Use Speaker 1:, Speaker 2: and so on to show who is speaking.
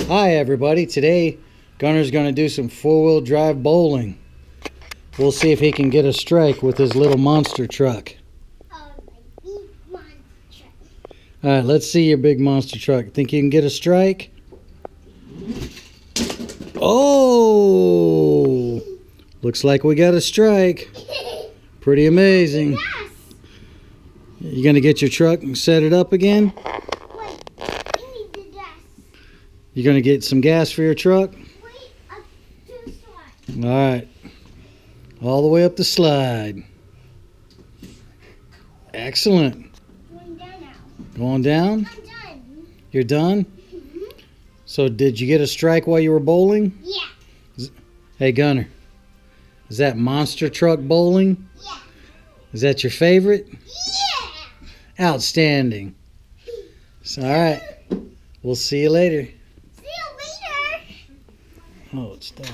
Speaker 1: Hi everybody, today Gunner's going to do some four-wheel drive bowling. We'll see if he can get a strike with his little monster truck. Alright, let's see your big monster truck. Think you can get a strike? Oh! Looks like we got a strike. Pretty amazing. You going to get your truck and set it up again? You going to get some gas for your truck? All right. All the way up the slide. Excellent.
Speaker 2: Going down now.
Speaker 1: Going down?
Speaker 2: I'm done.
Speaker 1: You're done? So did you get a strike while you were bowling?
Speaker 2: Yeah.
Speaker 1: Hey, Gunner. Is that monster truck bowling?
Speaker 2: Yeah.
Speaker 1: Is that your favorite?
Speaker 2: Yeah.
Speaker 1: Outstanding. So, all right. We'll see you later.
Speaker 2: See you later.
Speaker 1: Oh, it's done.